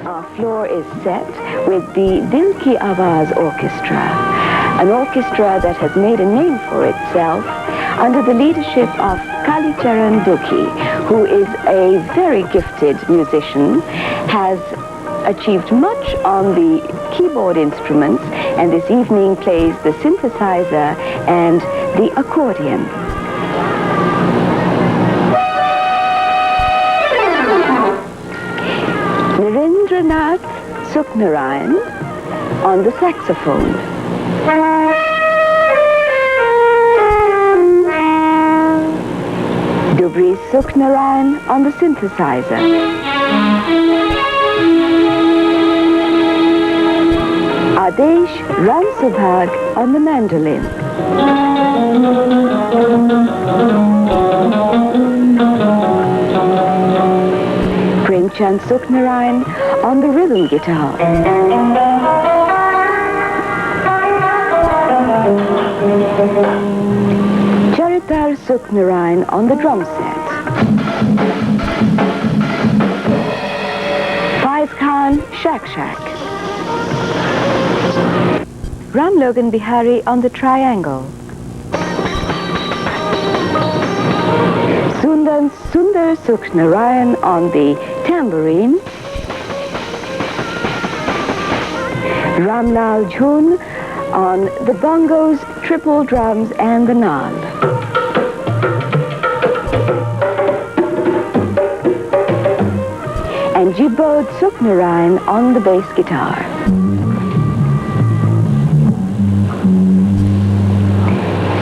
Our floor is set with the Dil Ki Awaaz Orchestra, an orchestra that has made a name for itself under the leadership of Kalicharan Dukhi, who is a very gifted musician, has achieved much on the keyboard instruments, and this evening plays the synthesizer and the accordion. Narendranath Sukhnarayan on the saxophone. Dubri Sukhnarayan on the synthesizer. Adesh Ramsubhag on the mandolin. Premchand Sukhnarayan on the rhythm guitar. Charitar Sukhnarayan on the drum set. Faiz Khan Shak. Ram Logan Bihari on the triangle. Sundar Sukhnarayan on the tambourine. Ramlal Jhun on the bongos, triple drums and the naal. And Jibod Sukhnarayan on the bass guitar.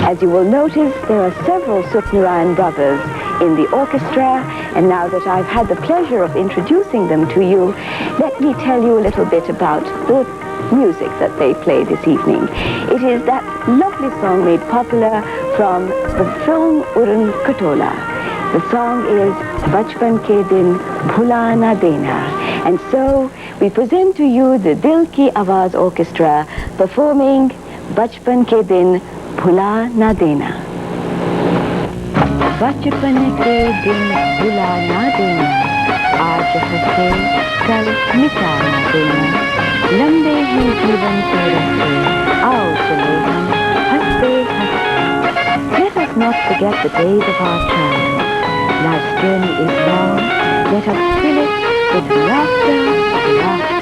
As you will notice, there are several Sukhnarayan brothers in the orchestra, and now that I've had the pleasure of introducing them to you, let me tell you a little bit about the music that they play this evening. It is that lovely song made popular from the film Udan Khatola. The song is Bachpan Ke Din Bhula Na Dena. And so we present to you the Dil Ki Awaaz Orchestra performing Bachpan Ke Din Bhula Na Dena. बचपन के दिन भुला ना देना, आज हंसे कल मिटा ना देना, लंबे हैं जीवन के रास्ते, आओ चले हम हंसते हंसते. Let us not forget the days of our childhood. Life's journey is long, let us fill it with laughter, laughter.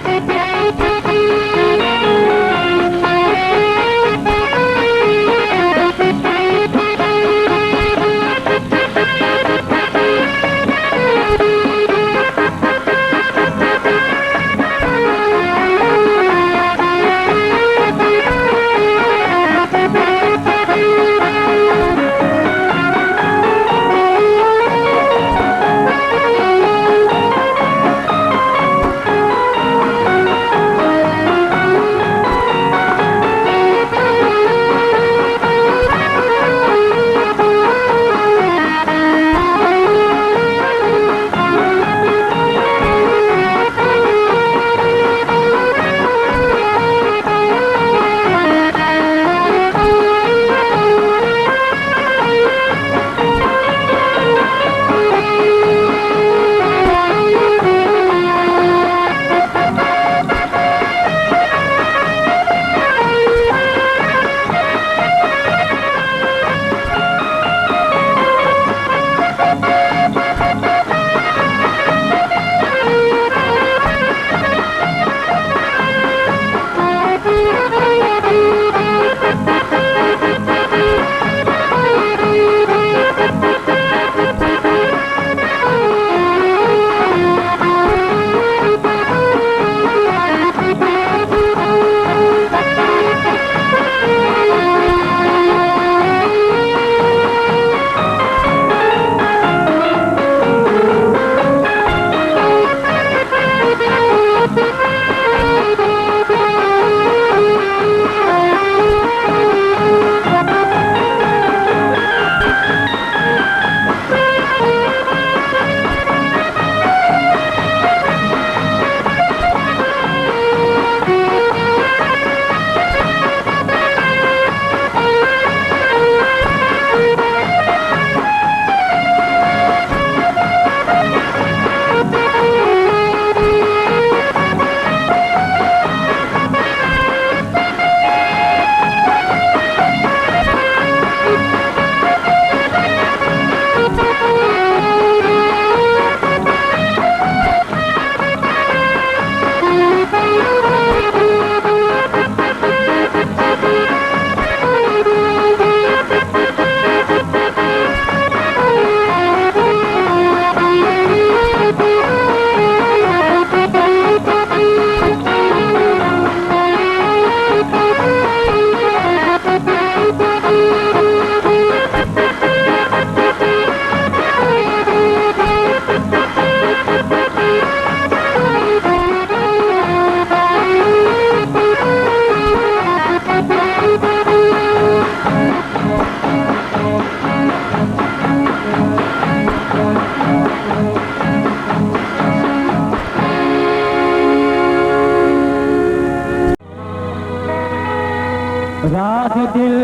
राह दिल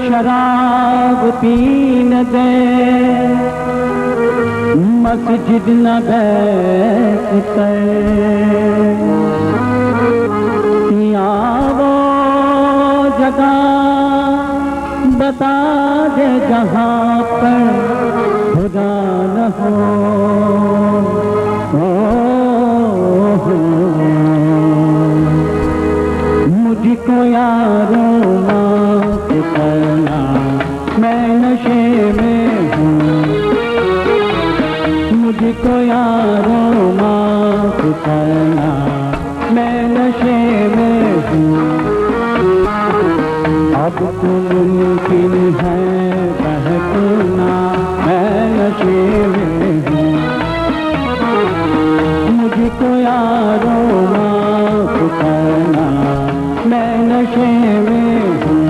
शराब पीन दे, मस्जिद न बैठते, वो जगह बता दे जहाँ पर खुदा न हो। मुझको यारों माफ करना, मैं नशे में हूँ। मुझको यारों माफ करना, मैं नशे में हूँ। अब तो मुमकिन है बहकना, मैं नशे में हूँ। मुझको यारों माफ करना, मैं नशे में हूँ।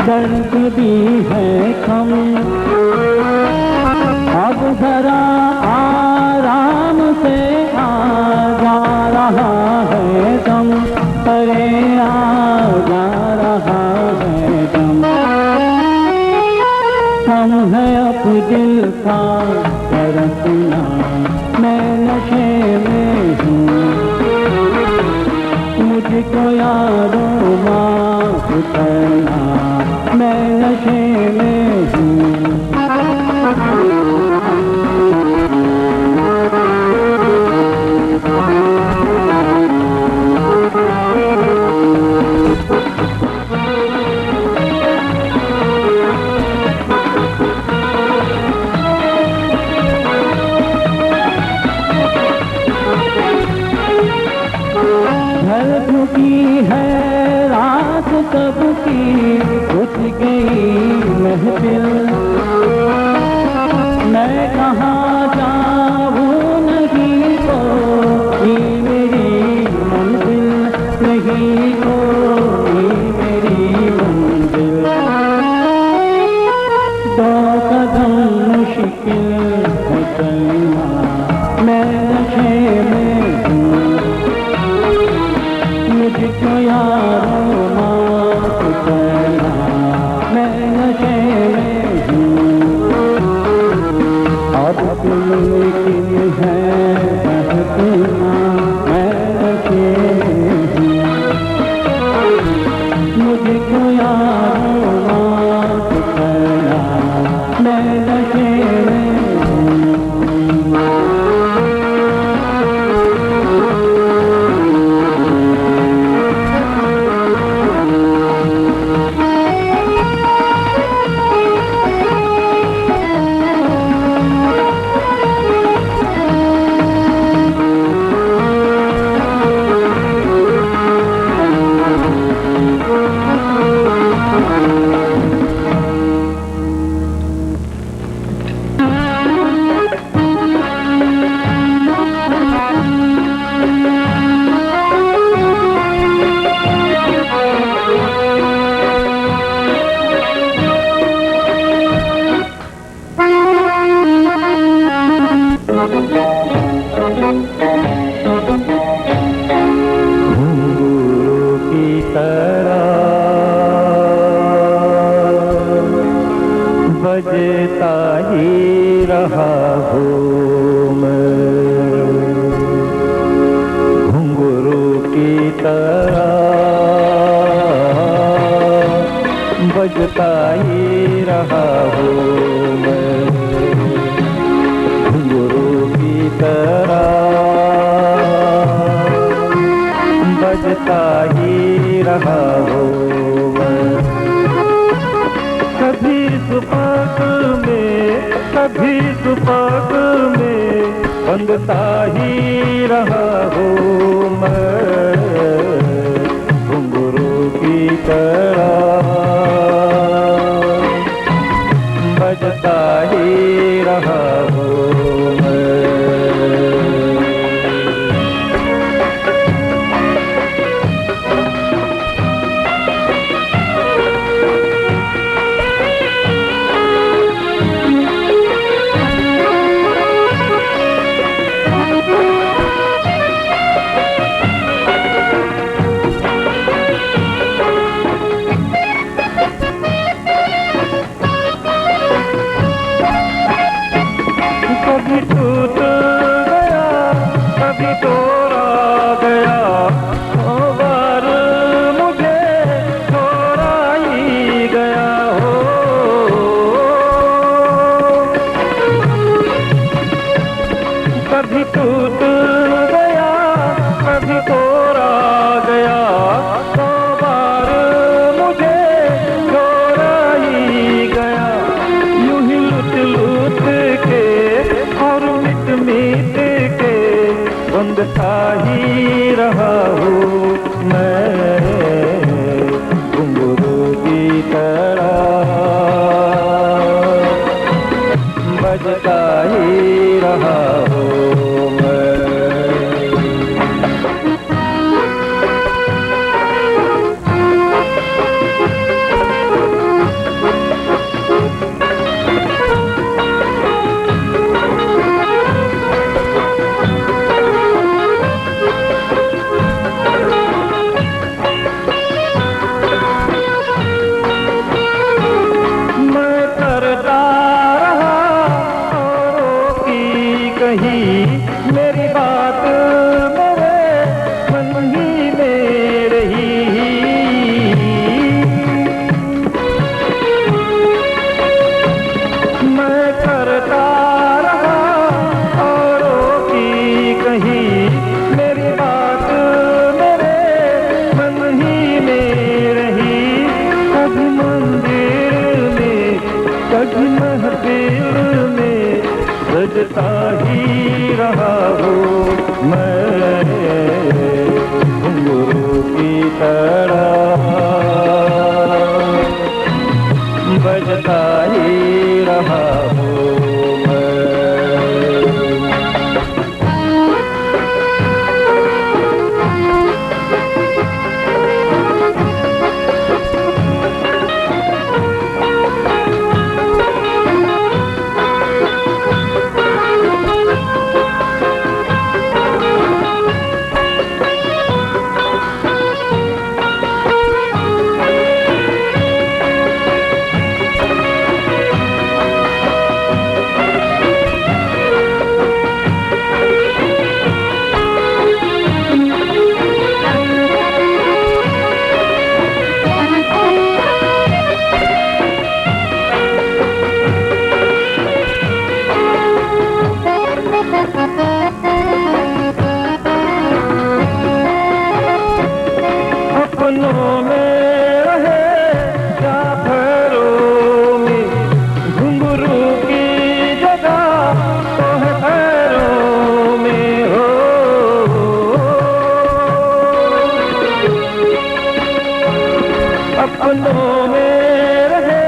दर्द भी है कम, अब जरा आराम से आ जा रहा है दम, अरे आ जा रहा है दम। कम है अब दिल का तरसना, मैं नशे में हूँ। मुझको यारों माफ करना, मैं नशे में हूँ। ढल चुकी है रात सबकी, उठ गई महफिल। मैं कहाँ जाऊँ नहीं को मेरी मंजिल, नहीं को मेरी मंजिल। दो कदम मुश्किल है चलना, मैं नशे में हूँ। मुझको यारों माफ करना, मैं नशे में हूँ। अब मुमकिन है बहकना, मैं नशे में हूँ। मुझको यारों माफ करना, मैं नशे में हूँ। बजता ही रहा हूँ मैं, घुंघरू की तरह बजता ही रहा हूँ मैं, घुंघरू की तरह बजता ही रहा हूँ मैं। कभी सुपाक में बंधता ही रहा हूँ मैं, घुंघरू की तरह बजता ही रहा कभी मंदिर में कभी महफिल में सजता ही रहा हूँ मैं घुंघरू की तरह बजता ही रहा हूँ मैं। अपनों में रहे या पैरों में घुंघरू की जगह तो है पैरों में हो। अपनों में रहे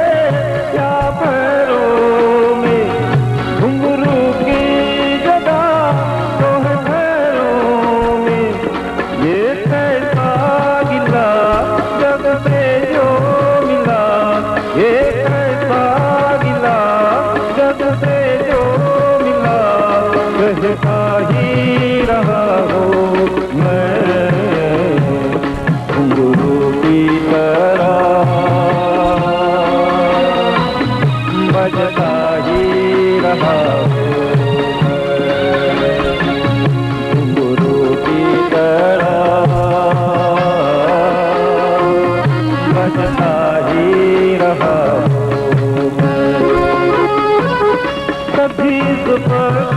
या पैरों में घुंघरू की जगह तो है पैरों में। ये कैसा गिला जग पे जो मिला, ये कैसा गिला जग पे जो मिला, कहता ही रहा हूँ मैं घुंघरू की तरह बजता ही रहा हूँ घुंघरू की तरह बजता ही रहा हूँ कभी सुपक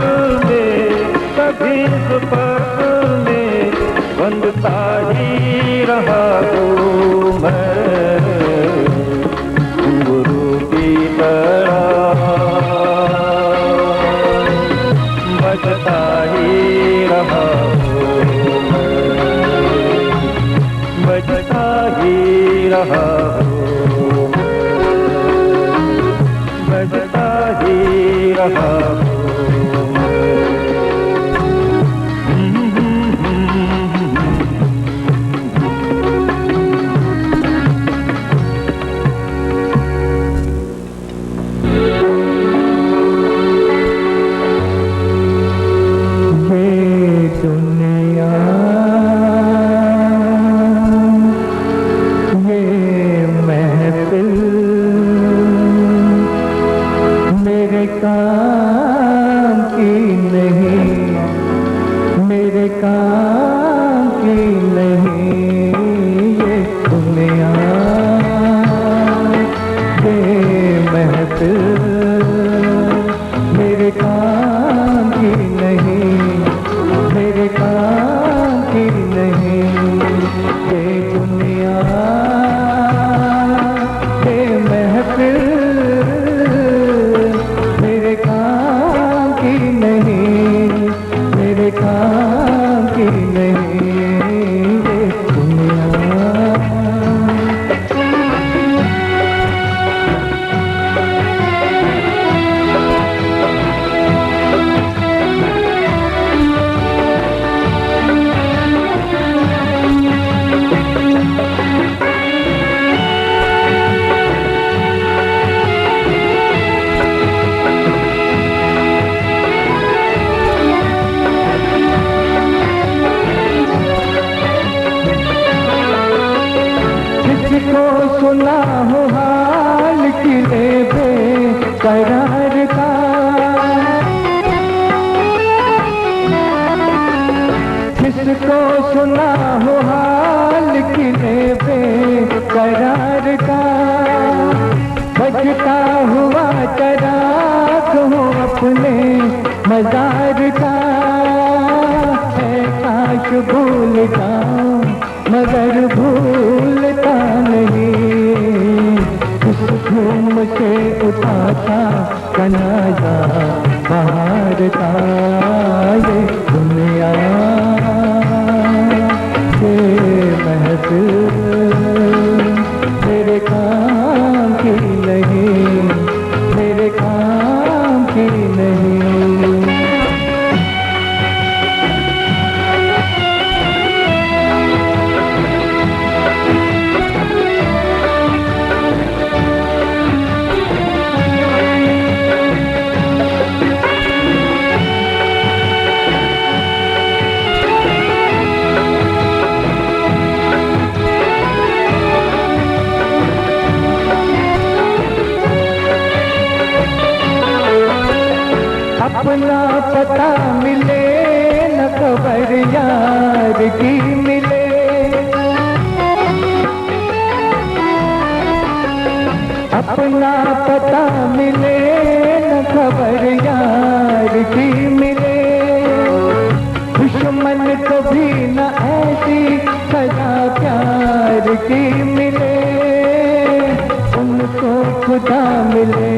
में कभी सुपक में बंधता ही रहा हूँ मैं घुंघरू की तरह बजता ही रहा हूँ बजता ही रहा हूँ बजता ही रहा हूँ। काम की नहीं मेरे काम की नहीं ये दुनिया ये महफिल मेरे काम की नहीं मेरे काम की नहीं ये दुनिया ये महफिल मेरे काम की नहीं मेरे काम की नहीं ये दुनिया। जिसको सुना हो हाल किले बेकरार का जिसको सुना हो हाल किले बेकरार का बजता हुआ चराग हो अपने मजार का है काश भूल जाऊं मगर भूलता नहीं पता मिले न खबर यार की मिले। अपना पता मिले न खबर यार की मिले। दुश्मन कभी न ऐसी सजा प्यार की मिले। उनको खुदा मिले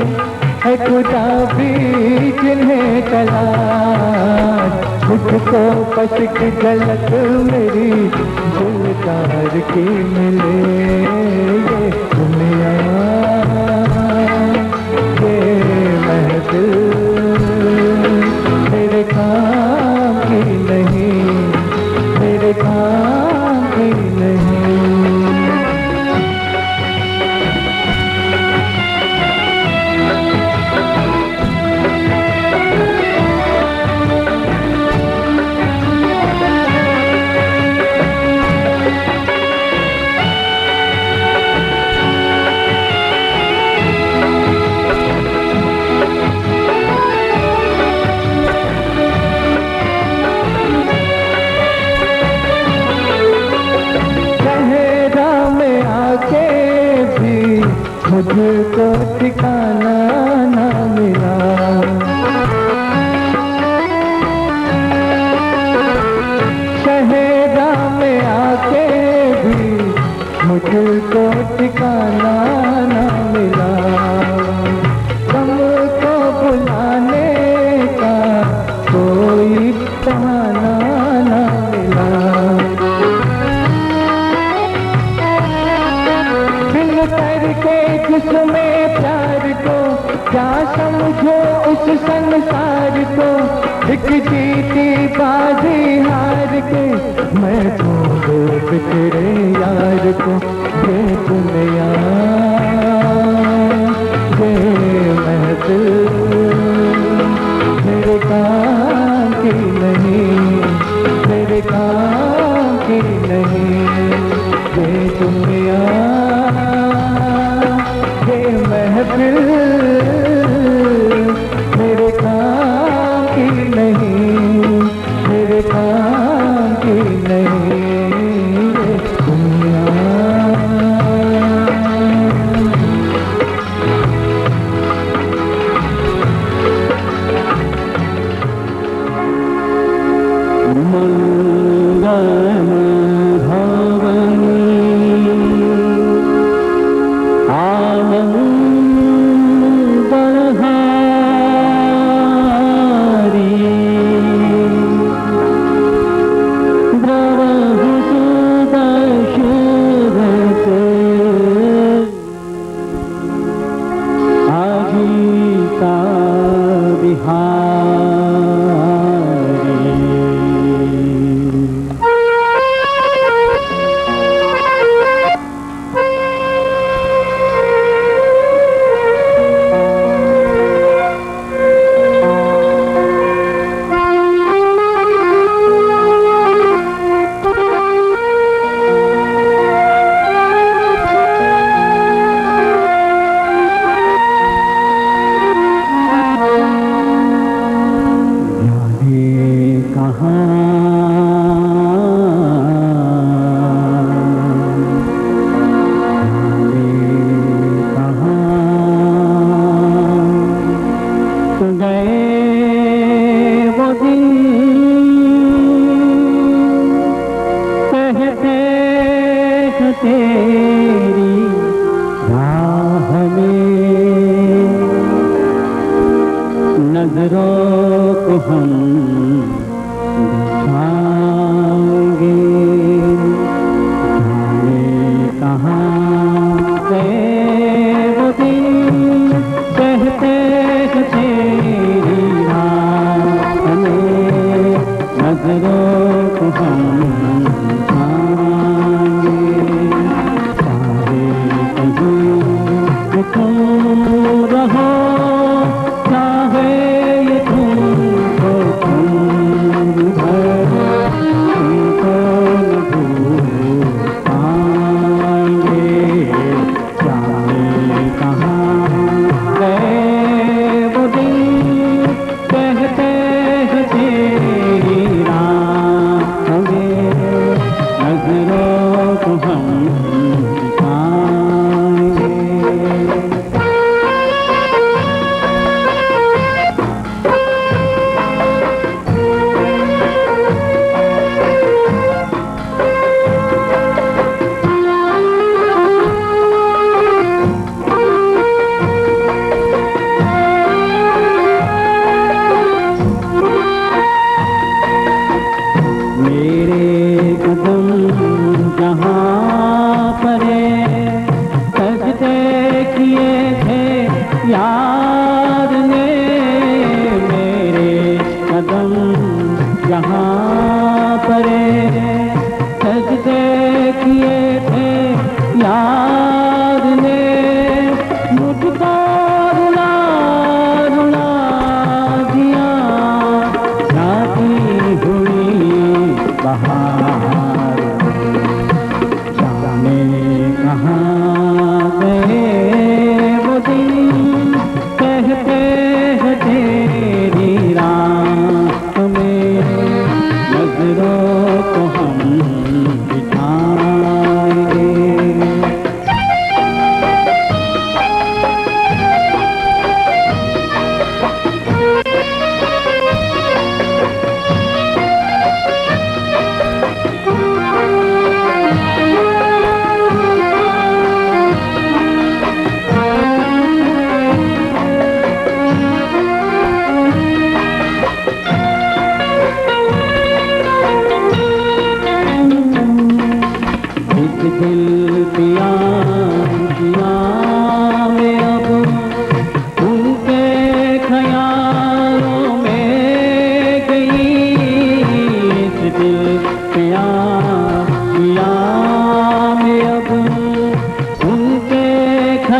है खुदा भी जिन्हें तलाश। मुझको बस की झलक मेरी दिलदार की मिले। ये दुनिया ये महफिल मेरे काम की नहीं, मेरे काम की नहीं। मुझको ठिकाना न मिला। शहरा में आके भी मुझको ठिकाना न मिला। गम को बुलाने का कोई बहाना न मिला। दिल करके जिसमें प्यार को क्या समझो उस संसार को। एक जीती बाजी हार के मैं छोड़ो बिछड़े यार को। ये दुनिया ये महफिल मेरे काम की नहीं, मेरे काम की नहीं। ये दुनिया ये महफिल मेरे काम की नहीं, मेरे काम की नहीं। ये दुनिया मंगल भवन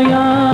नया